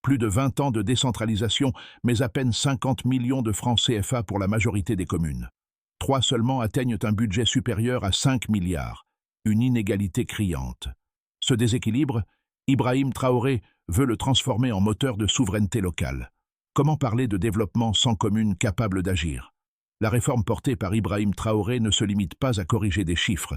Plus de 20 ans de décentralisation, mais à peine 50 millions de francs CFA pour la majorité des communes. 3 seulement atteignent un budget supérieur à 5 milliards. Une inégalité criante. Ce déséquilibre, Ibrahim Traoré veut le transformer en moteur de souveraineté locale. Comment parler de développement sans communes capables d'agir? La réforme portée par Ibrahim Traoré ne se limite pas à corriger des chiffres.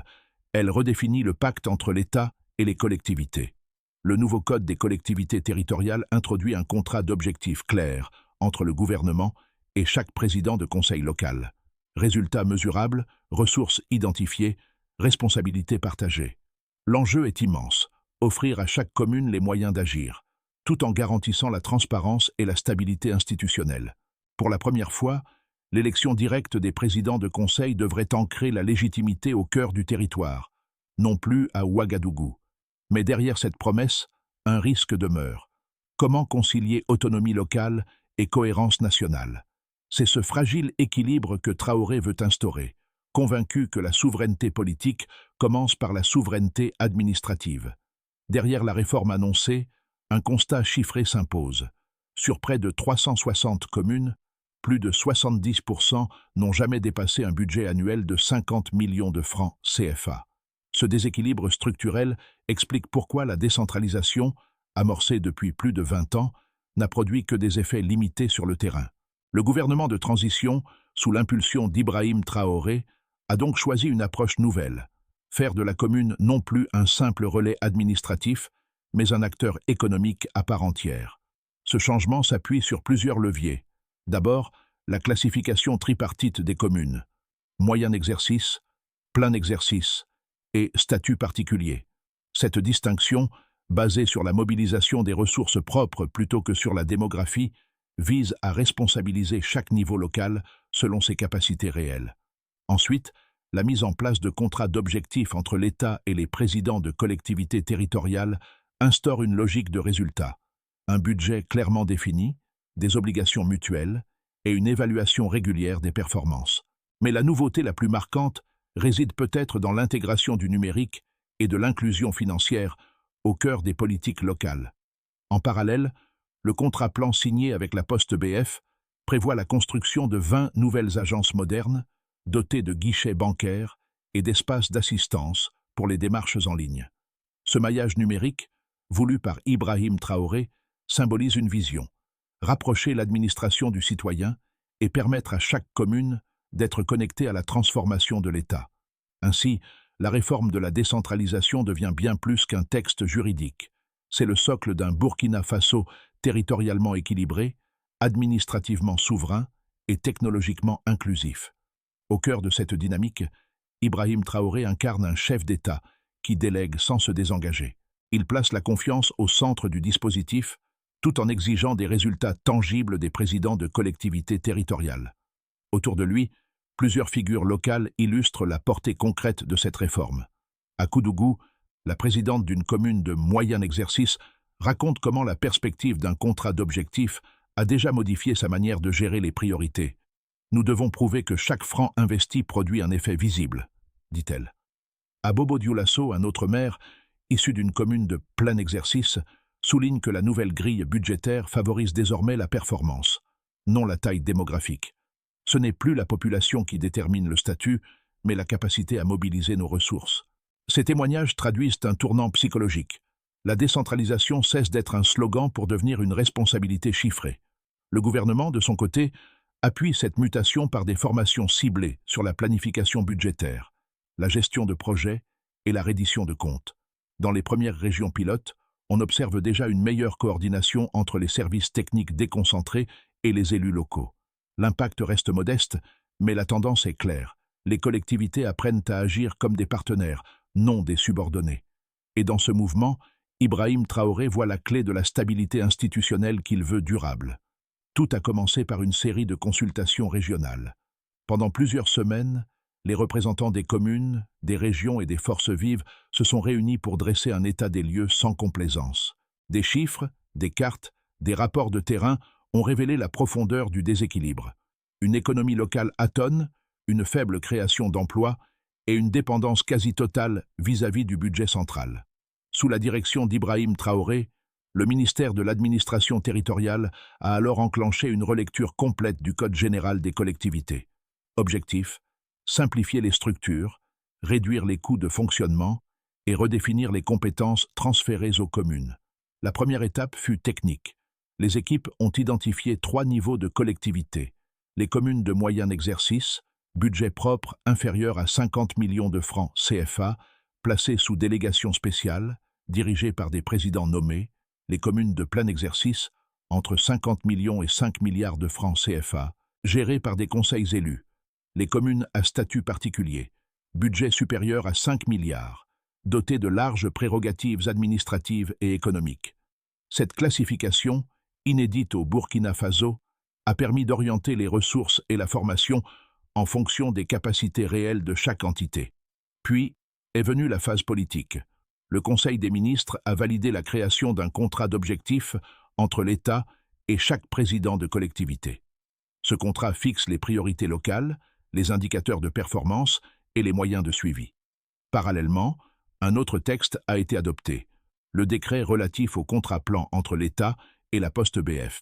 Elle redéfinit le pacte entre l'État et les collectivités. Le nouveau code des collectivités territoriales introduit un contrat d'objectifs clair entre le gouvernement et chaque président de conseil local. Résultats mesurables, ressources identifiées, responsabilités partagées. L'enjeu est immense, offrir à chaque commune les moyens d'agir, tout en garantissant la transparence et la stabilité institutionnelle. Pour la première fois, l'élection directe des présidents de conseil devrait ancrer la légitimité au cœur du territoire, non plus à Ouagadougou. Mais derrière cette promesse, un risque demeure. Comment concilier autonomie locale et cohérence nationale? C'est ce fragile équilibre que Traoré veut instaurer, convaincu que la souveraineté politique commence par la souveraineté administrative. Derrière la réforme annoncée, un constat chiffré s'impose. Sur près de 360 communes, plus de 70% n'ont jamais dépassé un budget annuel de 50 millions de francs CFA. Ce déséquilibre structurel explique pourquoi la décentralisation, amorcée depuis plus de 20 ans, n'a produit que des effets limités sur le terrain. Le gouvernement de transition, sous l'impulsion d'Ibrahim Traoré, a donc choisi une approche nouvelle, faire de la commune non plus un simple relais administratif, mais un acteur économique à part entière. Ce changement s'appuie sur plusieurs leviers. D'abord, la classification tripartite des communes, moyen exercice, plein exercice et statut particulier. Cette distinction, basée sur la mobilisation des ressources propres plutôt que sur la démographie, vise à responsabiliser chaque niveau local selon ses capacités réelles. Ensuite, la mise en place de contrats d'objectifs entre l'État et les présidents de collectivités territoriales instaure une logique de résultat, un budget clairement défini, des obligations mutuelles et une évaluation régulière des performances. Mais la nouveauté la plus marquante réside peut-être dans l'intégration du numérique et de l'inclusion financière au cœur des politiques locales. En parallèle, le contrat-plan signé avec la Poste BF prévoit la construction de 20 nouvelles agences modernes, dotées de guichets bancaires et d'espaces d'assistance pour les démarches en ligne. Ce maillage numérique, voulu par Ibrahim Traoré, symbolise une vision: rapprocher l'administration du citoyen et permettre à chaque commune d'être connectée à la transformation de l'État. Ainsi, la réforme de la décentralisation devient bien plus qu'un texte juridique. C'est le socle d'un Burkina Faso territorialement équilibré, administrativement souverain et technologiquement inclusif. Au cœur de cette dynamique, Ibrahim Traoré incarne un chef d'État qui délègue sans se désengager. Il place la confiance au centre du dispositif, tout en exigeant des résultats tangibles des présidents de collectivités territoriales. Autour de lui, plusieurs figures locales illustrent la portée concrète de cette réforme. À Koudougou, la présidente d'une commune de moyen exercice raconte comment la perspective d'un contrat d'objectifs a déjà modifié sa manière de gérer les priorités. Nous devons prouver que chaque franc investi produit un effet visible, dit-elle. À Bobo Dioulasso, un autre maire, issu d'une commune de plein exercice, souligne que la nouvelle grille budgétaire favorise désormais la performance, non la taille démographique. Ce n'est plus la population qui détermine le statut, mais la capacité à mobiliser nos ressources. Ces témoignages traduisent un tournant psychologique. La décentralisation cesse d'être un slogan pour devenir une responsabilité chiffrée. Le gouvernement, de son côté, appuie cette mutation par des formations ciblées sur la planification budgétaire, la gestion de projets et la reddition de comptes. Dans les premières régions pilotes, on observe déjà une meilleure coordination entre les services techniques déconcentrés et les élus locaux. L'impact reste modeste, mais la tendance est claire. Les collectivités apprennent à agir comme des partenaires, non des subordonnés. Et dans ce mouvement, Ibrahim Traoré voit la clé de la stabilité institutionnelle qu'il veut durable. Tout a commencé par une série de consultations régionales. Pendant plusieurs semaines, les représentants des communes, des régions et des forces vives se sont réunis pour dresser un état des lieux sans complaisance. Des chiffres, des cartes, des rapports de terrain ont révélé la profondeur du déséquilibre. Une économie locale atone, une faible création d'emplois et une dépendance quasi totale vis-à-vis du budget central. Sous la direction d'Ibrahim Traoré, Le ministère de l'Administration territoriale a alors enclenché une relecture complète du Code général des collectivités. Objectif: simplifier les structures, réduire les coûts de fonctionnement et redéfinir les compétences transférées aux communes. La première étape fut technique. Les équipes ont identifié 3 niveaux de collectivité. Les communes de moyen exercice, budget propre inférieur à 50 millions de francs CFA, placées sous délégation spéciale, dirigées par des présidents nommés, les communes de plein exercice, entre 50 millions et 5 milliards de francs CFA, gérées par des conseils élus, les communes à statut particulier, budget supérieur à 5 milliards, dotées de larges prérogatives administratives et économiques. Cette classification, inédite au Burkina Faso, a permis d'orienter les ressources et la formation en fonction des capacités réelles de chaque entité. Puis est venue la phase politique. Le Conseil des ministres a validé la création d'un contrat d'objectifs entre l'État et chaque président de collectivité. Ce contrat fixe les priorités locales, les indicateurs de performance et les moyens de suivi. Parallèlement, un autre texte a été adopté, le décret relatif au contrat plan entre l'État et la Poste BF.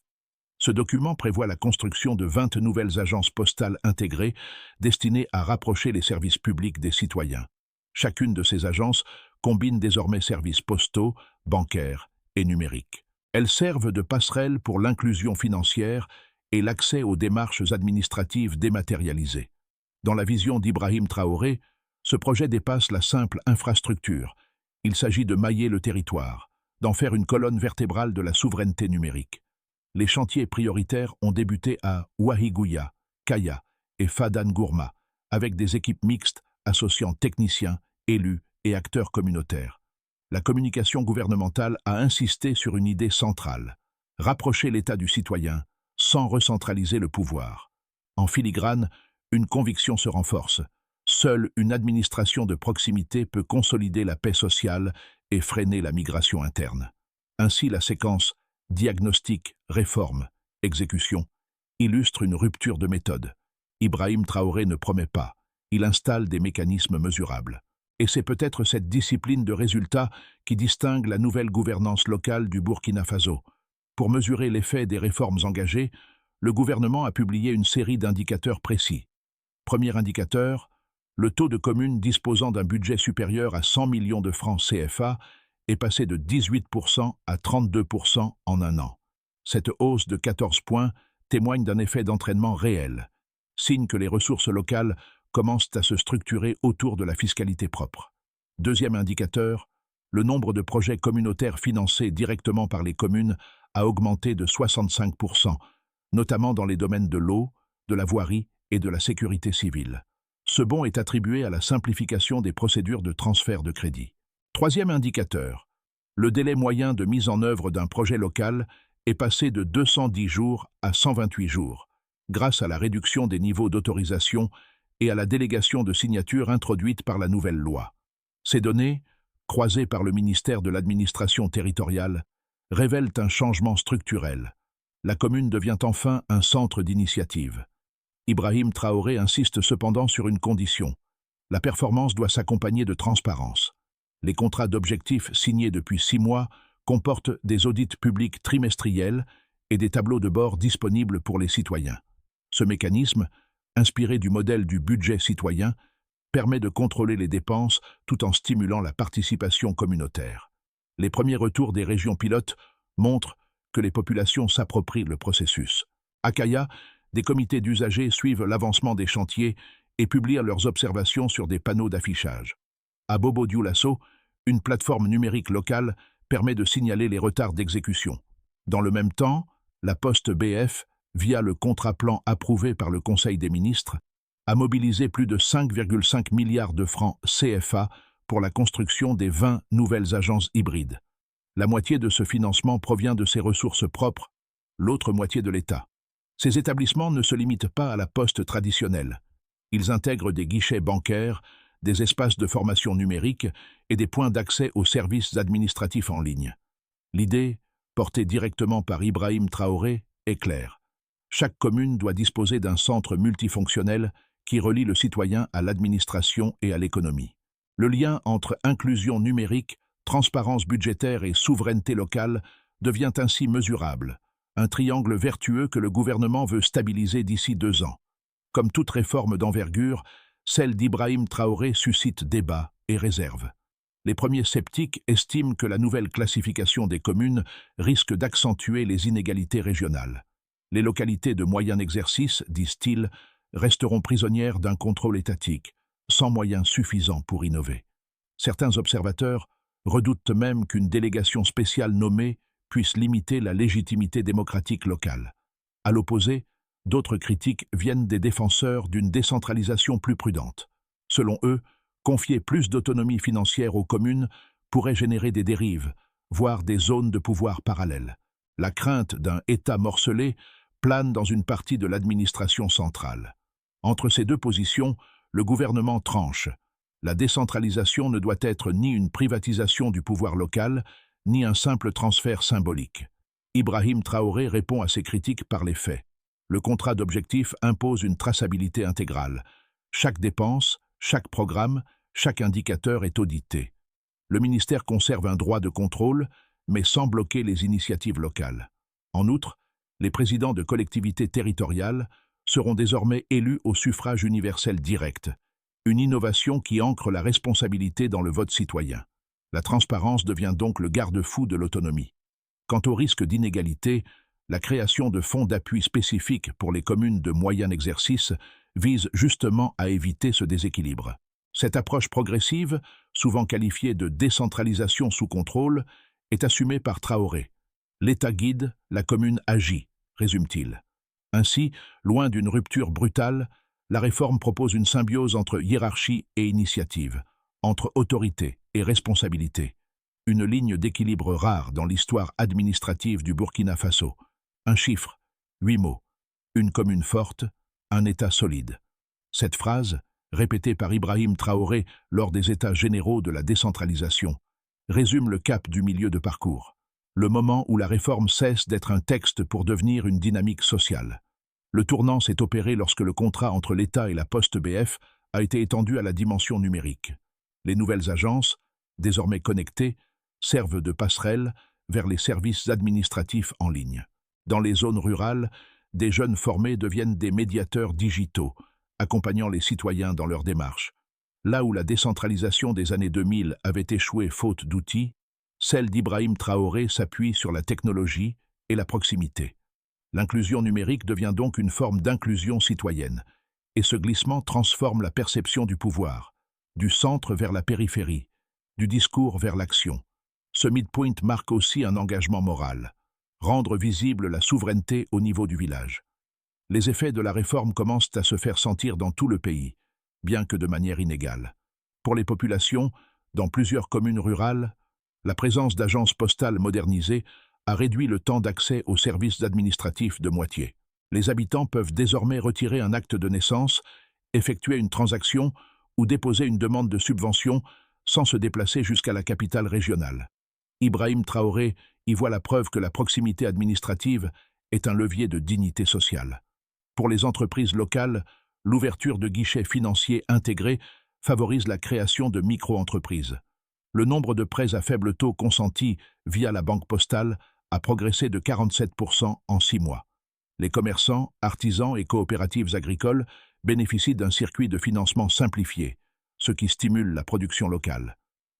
Ce document prévoit la construction de 20 nouvelles agences postales intégrées destinées à rapprocher les services publics des citoyens. Chacune de ces agences combine désormais services postaux, bancaires et numériques. Elles servent de passerelle pour l'inclusion financière et l'accès aux démarches administratives dématérialisées. Dans la vision d'Ibrahim Traoré, ce projet dépasse la simple infrastructure. Il s'agit de mailler le territoire, d'en faire une colonne vertébrale de la souveraineté numérique. Les chantiers prioritaires ont débuté à Ouahigouya, Kaya et Fadan Gourma, avec des équipes mixtes associant techniciens, élus et acteurs communautaires. La communication gouvernementale a insisté sur une idée centrale: rapprocher l'État du citoyen sans recentraliser le pouvoir. En filigrane, une conviction se renforce: seule une administration de proximité peut consolider la paix sociale et freiner la migration interne. Ainsi, la séquence diagnostic, réforme, exécution illustre une rupture de méthode. Ibrahim Traoré ne promet pas, il installe des mécanismes mesurables. Et c'est peut-être cette discipline de résultat qui distingue la nouvelle gouvernance locale du Burkina Faso. Pour mesurer l'effet des réformes engagées, le gouvernement a publié une série d'indicateurs précis. Premier indicateur, le taux de communes disposant d'un budget supérieur à 100 millions de francs CFA est passé de 18% à 32% en un an. Cette hausse de 14 points témoigne d'un effet d'entraînement réel, signe que les ressources locales commencent à se structurer autour de la fiscalité propre. Deuxième indicateur, le nombre de projets communautaires financés directement par les communes a augmenté de 65%, notamment dans les domaines de l'eau, de la voirie et de la sécurité civile. Ce bond est attribué à la simplification des procédures de transfert de crédit. Troisième indicateur, le délai moyen de mise en œuvre d'un projet local est passé de 210 jours à 128 jours, grâce à la réduction des niveaux d'autorisation et à la délégation de signature introduite par la nouvelle loi. Ces données, croisées par le ministère de l'Administration territoriale, révèlent un changement structurel. La commune devient enfin un centre d'initiative. Ibrahim Traoré insiste cependant sur une condition: la performance doit s'accompagner de transparence. Les contrats d'objectifs signés depuis 6 mois comportent des audits publics trimestriels et des tableaux de bord disponibles pour les citoyens. Ce mécanisme, inspiré du modèle du budget citoyen, permet de contrôler les dépenses tout en stimulant la participation communautaire. Les premiers retours des régions pilotes montrent que les populations s'approprient le processus. À Kaya, des comités d'usagers suivent l'avancement des chantiers et publient leurs observations sur des panneaux d'affichage. À Bobo-Dioulasso, une plateforme numérique locale permet de signaler les retards d'exécution. Dans le même temps, la Poste BF, via le contrat plan approuvé par le Conseil des ministres, a mobilisé plus de 5,5 milliards de francs CFA pour la construction des 20 nouvelles agences hybrides. La moitié de ce financement provient de ses ressources propres, l'autre moitié de l'État. Ces établissements ne se limitent pas à la poste traditionnelle. Ils intègrent des guichets bancaires, des espaces de formation numérique et des points d'accès aux services administratifs en ligne. L'idée, portée directement par Ibrahim Traoré, est claire. Chaque commune doit disposer d'un centre multifonctionnel qui relie le citoyen à l'administration et à l'économie. Le lien entre inclusion numérique, transparence budgétaire et souveraineté locale devient ainsi mesurable, un triangle vertueux que le gouvernement veut stabiliser d'ici 2 ans. Comme toute réforme d'envergure, celle d'Ibrahim Traoré suscite débat et réserve. Les premiers sceptiques estiment que la nouvelle classification des communes risque d'accentuer les inégalités régionales. Les localités de moyen exercice, disent-ils, resteront prisonnières d'un contrôle étatique, sans moyens suffisants pour innover. Certains observateurs redoutent même qu'une délégation spéciale nommée puisse limiter la légitimité démocratique locale. À l'opposé, d'autres critiques viennent des défenseurs d'une décentralisation plus prudente. Selon eux, confier plus d'autonomie financière aux communes pourrait générer des dérives, voire des zones de pouvoir parallèles. La crainte d'un État morcelé plane dans une partie de l'administration centrale. Entre ces deux positions, le gouvernement tranche. La décentralisation ne doit être ni une privatisation du pouvoir local, ni un simple transfert symbolique. Ibrahim Traoré répond à ces critiques par les faits. Le contrat d'objectifs impose une traçabilité intégrale. Chaque dépense, chaque programme, chaque indicateur est audité. Le ministère conserve un droit de contrôle, mais sans bloquer les initiatives locales. En outre, les présidents de collectivités territoriales seront désormais élus au suffrage universel direct, une innovation qui ancre la responsabilité dans le vote citoyen. La transparence devient donc le garde-fou de l'autonomie. Quant au risque d'inégalité, la création de fonds d'appui spécifiques pour les communes de moyen exercice vise justement à éviter ce déséquilibre. Cette approche progressive, souvent qualifiée de décentralisation sous contrôle, est assumée par Traoré. L'État guide, la commune agit, résume-t-il. Ainsi, loin d'une rupture brutale, la réforme propose une symbiose entre hiérarchie et initiative, entre autorité et responsabilité. Une ligne d'équilibre rare dans l'histoire administrative du Burkina Faso. Un chiffre, 8 mots. Une commune forte, un État solide. Cette phrase, répétée par Ibrahim Traoré lors des États généraux de la décentralisation, résume le cap du milieu de parcours, le moment où la réforme cesse d'être un texte pour devenir une dynamique sociale. Le tournant s'est opéré lorsque le contrat entre l'État et la Poste BF a été étendu à la dimension numérique. Les nouvelles agences, désormais connectées, servent de passerelle vers les services administratifs en ligne. Dans les zones rurales, des jeunes formés deviennent des médiateurs digitaux, accompagnant les citoyens dans leurs démarches. Là où la décentralisation des années 2000 avait échoué faute d'outils, celle d'Ibrahim Traoré s'appuie sur la technologie et la proximité. L'inclusion numérique devient donc une forme d'inclusion citoyenne, et ce glissement transforme la perception du pouvoir, du centre vers la périphérie, du discours vers l'action. Ce midpoint marque aussi un engagement moral, rendre visible la souveraineté au niveau du village. Les effets de la réforme commencent à se faire sentir dans tout le pays, bien que de manière inégale. Pour les populations, dans plusieurs communes rurales, la présence d'agences postales modernisées a réduit le temps d'accès aux services administratifs de moitié. Les habitants peuvent désormais retirer un acte de naissance, effectuer une transaction ou déposer une demande de subvention sans se déplacer jusqu'à la capitale régionale. Ibrahim Traoré y voit la preuve que la proximité administrative est un levier de dignité sociale. Pour les entreprises locales, l'ouverture de guichets financiers intégrés favorise la création de micro-entreprises. Le nombre de prêts à faible taux consentis via la banque postale a progressé de 47% en 6 mois. Les commerçants, artisans et coopératives agricoles bénéficient d'un circuit de financement simplifié, ce qui stimule la production locale.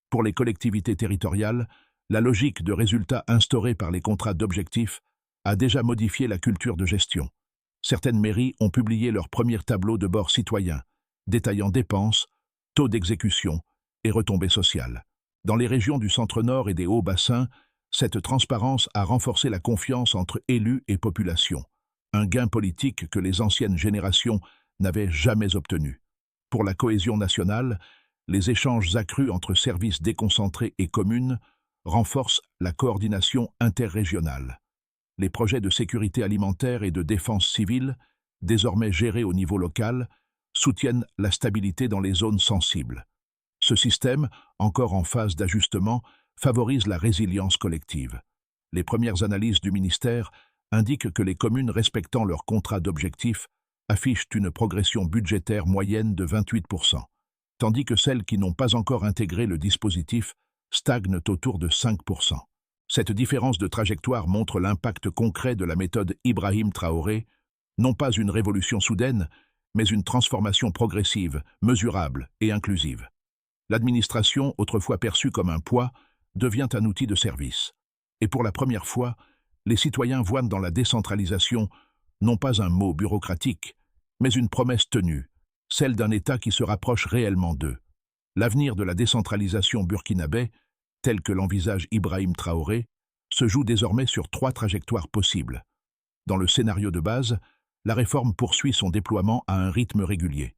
Pour les collectivités territoriales, la logique de résultats instaurée par les contrats d'objectifs a déjà modifié la culture de gestion. Certaines mairies ont publié leur premier tableau de bord citoyen, détaillant dépenses, taux d'exécution et retombées sociales. Dans les régions du centre-nord et des hauts bassins, cette transparence a renforcé la confiance entre élus et population, un gain politique que les anciennes générations n'avaient jamais obtenu. Pour la cohésion nationale, les échanges accrus entre services déconcentrés et communes renforcent la coordination interrégionale. Les projets de sécurité alimentaire et de défense civile, désormais gérés au niveau local, soutiennent la stabilité dans les zones sensibles. Ce système, encore en phase d'ajustement, favorise la résilience collective. Les premières analyses du ministère indiquent que les communes respectant leur contrat d'objectifs affichent une progression budgétaire moyenne de 28%, tandis que celles qui n'ont pas encore intégré le dispositif stagnent autour de 5%. Cette différence de trajectoire montre l'impact concret de la méthode Ibrahim Traoré, non pas une révolution soudaine, mais une transformation progressive, mesurable et inclusive. L'administration, autrefois perçue comme un poids, devient un outil de service. Et pour la première fois, les citoyens voient dans la décentralisation non pas un mot bureaucratique, mais une promesse tenue, celle d'un État qui se rapproche réellement d'eux. L'avenir de la décentralisation burkinabé, tel que l'envisage Ibrahim Traoré, se joue désormais sur 3 trajectoires possibles. Dans le scénario de base, la réforme poursuit son déploiement à un rythme régulier.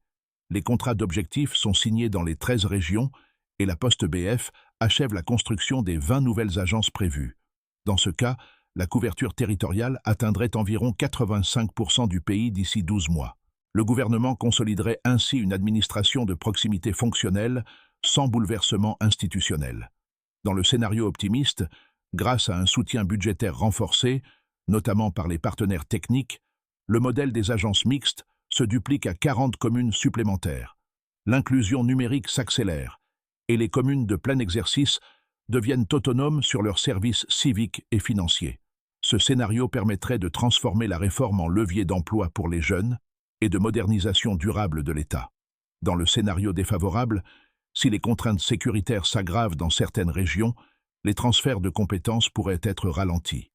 Les contrats d'objectifs sont signés dans les 13 régions et la Poste BF achève la construction des 20 nouvelles agences prévues. Dans ce cas, la couverture territoriale atteindrait environ 85% du pays d'ici 12 mois. Le gouvernement consoliderait ainsi une administration de proximité fonctionnelle, sans bouleversement institutionnel. Dans le scénario optimiste, grâce à un soutien budgétaire renforcé, notamment par les partenaires techniques, le modèle des agences mixtes se duplique à 40 communes supplémentaires. L'inclusion numérique s'accélère et les communes de plein exercice deviennent autonomes sur leurs services civiques et financiers. Ce scénario permettrait de transformer la réforme en levier d'emploi pour les jeunes et de modernisation durable de l'État. Dans le scénario défavorable, si les contraintes sécuritaires s'aggravent dans certaines régions, les transferts de compétences pourraient être ralentis.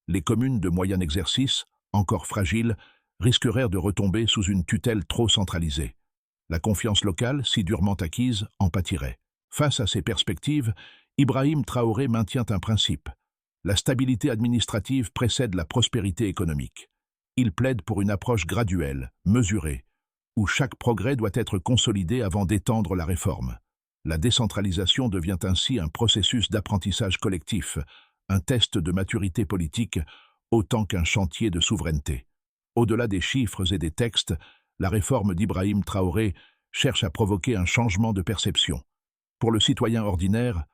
Les communes de moyen exercice, encore fragiles, risqueraient de retomber sous une tutelle trop centralisée. La confiance locale, si durement acquise, en pâtirait. Face à ces perspectives, Ibrahim Traoré maintient un principe. La stabilité administrative précède la prospérité économique. Il plaide pour une approche graduelle, mesurée, où chaque progrès doit être consolidé avant d'étendre la réforme. La décentralisation devient ainsi un processus d'apprentissage collectif, un test de maturité politique, autant qu'un chantier de souveraineté. Au-delà des chiffres et des textes, la réforme d'Ibrahim Traoré cherche à provoquer un changement de perception. Pour le citoyen ordinaire,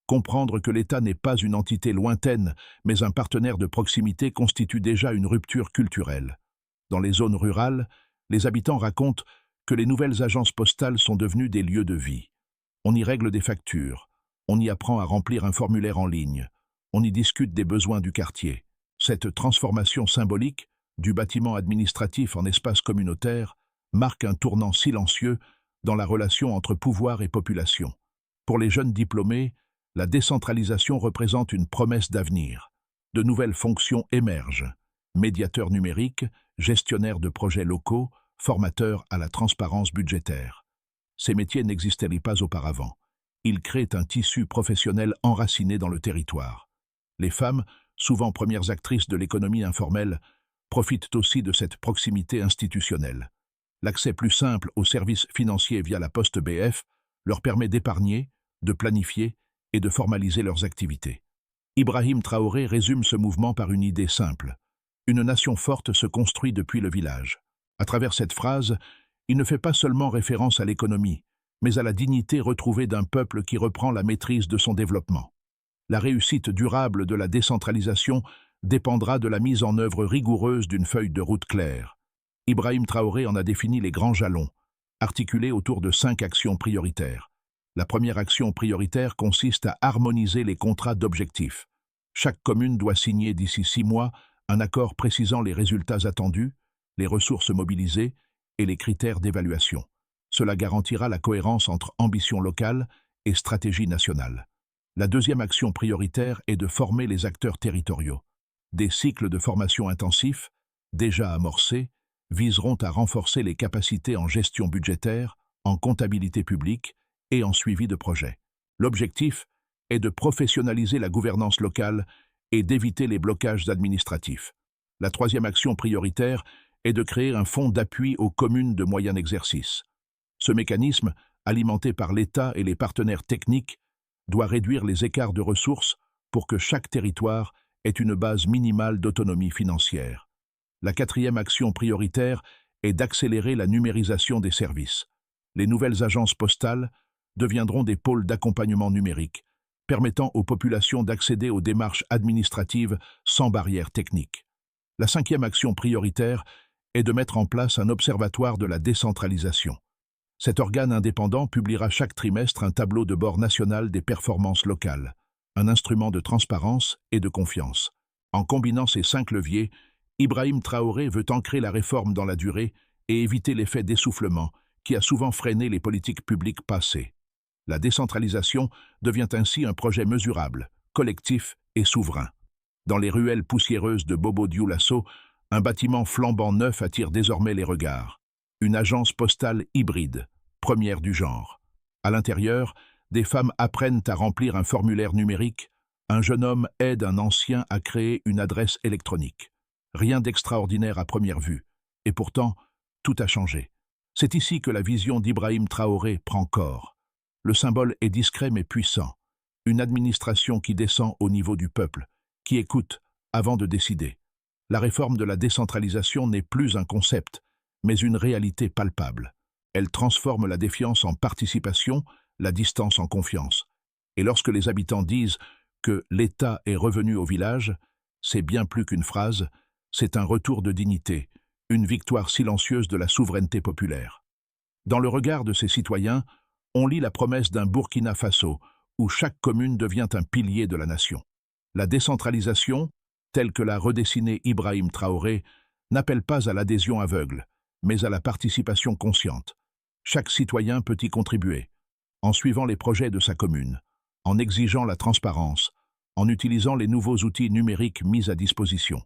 comprendre que l'État n'est pas une entité lointaine, mais un partenaire de proximité constitue déjà une rupture culturelle. Dans les zones rurales, les habitants racontent que les nouvelles agences postales sont devenues des lieux de vie. On y règle des factures, on y apprend à remplir un formulaire en ligne, on y discute des besoins du quartier. Cette transformation symbolique, du bâtiment administratif en espace communautaire, marque un tournant silencieux dans la relation entre pouvoir et population. Pour les jeunes diplômés, la décentralisation représente une promesse d'avenir. De nouvelles fonctions émergent. Médiateurs numériques, gestionnaires de projets locaux, formateurs à la transparence budgétaire. Ces métiers n'existaient pas auparavant. Ils créent un tissu professionnel enraciné dans le territoire. Les femmes, souvent premières actrices de l'économie informelle, profitent aussi de cette proximité institutionnelle. L'accès plus simple aux services financiers via la Poste BF leur permet d'épargner, de planifier et de formaliser leurs activités. Ibrahim Traoré résume ce mouvement par une idée simple. Une nation forte se construit depuis le village. À travers cette phrase, il ne fait pas seulement référence à l'économie, mais à la dignité retrouvée d'un peuple qui reprend la maîtrise de son développement. La réussite durable de la décentralisation dépendra de la mise en œuvre rigoureuse d'une feuille de route claire. Ibrahim Traoré en a défini les grands jalons, articulés autour de 5 actions prioritaires. La première action prioritaire consiste à harmoniser les contrats d'objectifs. Chaque commune doit signer d'ici 6 mois un accord précisant les résultats attendus, les ressources mobilisées et les critères d'évaluation. Cela garantira la cohérence entre ambition locale et stratégie nationale. La deuxième action prioritaire est de former les acteurs territoriaux. Des cycles de formation intensifs, déjà amorcés, viseront à renforcer les capacités en gestion budgétaire, en comptabilité publique et en suivi de projet. L'objectif est de professionnaliser la gouvernance locale et d'éviter les blocages administratifs. La troisième action prioritaire est de créer un fonds d'appui aux communes de moyen exercice. Ce mécanisme, alimenté par l'État et les partenaires techniques, doit réduire les écarts de ressources pour que chaque territoire ait une base minimale d'autonomie financière. La quatrième action prioritaire est d'accélérer la numérisation des services. Les nouvelles agences postales deviendront des pôles d'accompagnement numérique, permettant aux populations d'accéder aux démarches administratives sans barrières techniques. La cinquième action prioritaire est de mettre en place un observatoire de la décentralisation. Cet organe indépendant publiera chaque trimestre un tableau de bord national des performances locales. un instrument de transparence et de confiance. En combinant ces 5 leviers, Ibrahim Traoré veut ancrer la réforme dans la durée et éviter l'effet d'essoufflement qui a souvent freiné les politiques publiques passées. La décentralisation devient ainsi un projet mesurable, collectif et souverain. Dans les ruelles poussiéreuses de Bobo-Dioulasso, un bâtiment flambant neuf attire désormais les regards. Une agence postale hybride, première du genre. À l'intérieur, des femmes apprennent à remplir un formulaire numérique, un jeune homme aide un ancien à créer une adresse électronique. Rien d'extraordinaire à première vue, et pourtant, tout a changé. C'est ici que la vision d'Ibrahim Traoré prend corps. Le symbole est discret mais puissant. Une administration qui descend au niveau du peuple, qui écoute avant de décider. La réforme de la décentralisation n'est plus un concept, mais une réalité palpable. Elle transforme la défiance en participation, la distance en confiance. Et lorsque les habitants disent que l'État est revenu au village, c'est bien plus qu'une phrase, c'est un retour de dignité, une victoire silencieuse de la souveraineté populaire. Dans le regard de ces citoyens, on lit la promesse d'un Burkina Faso, où chaque commune devient un pilier de la nation. La décentralisation, telle que l'a redessinée Ibrahim Traoré, n'appelle pas à l'adhésion aveugle, mais à la participation consciente. Chaque citoyen peut y contribuer, en suivant les projets de sa commune, en exigeant la transparence, en utilisant les nouveaux outils numériques mis à disposition.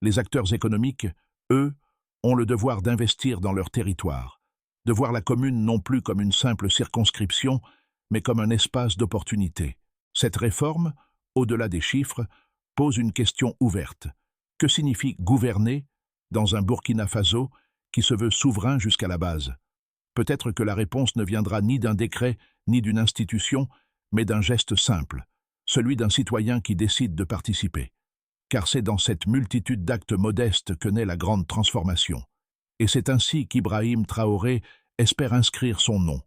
Les acteurs économiques, eux, ont le devoir d'investir dans leur territoire, de voir la commune non plus comme une simple circonscription, mais comme un espace d'opportunité. Cette réforme, au-delà des chiffres, pose une question ouverte. Que signifie gouverner dans un Burkina Faso qui se veut souverain jusqu'à la base? Peut-être que la réponse ne viendra ni d'un décret, ni d'une institution, mais d'un geste simple, celui d'un citoyen qui décide de participer. Car c'est dans cette multitude d'actes modestes que naît la grande transformation. Et c'est ainsi qu'Ibrahim Traoré espère inscrire son nom,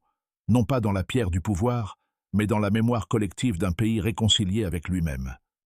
non pas dans la pierre du pouvoir, mais dans la mémoire collective d'un pays réconcilié avec lui-même.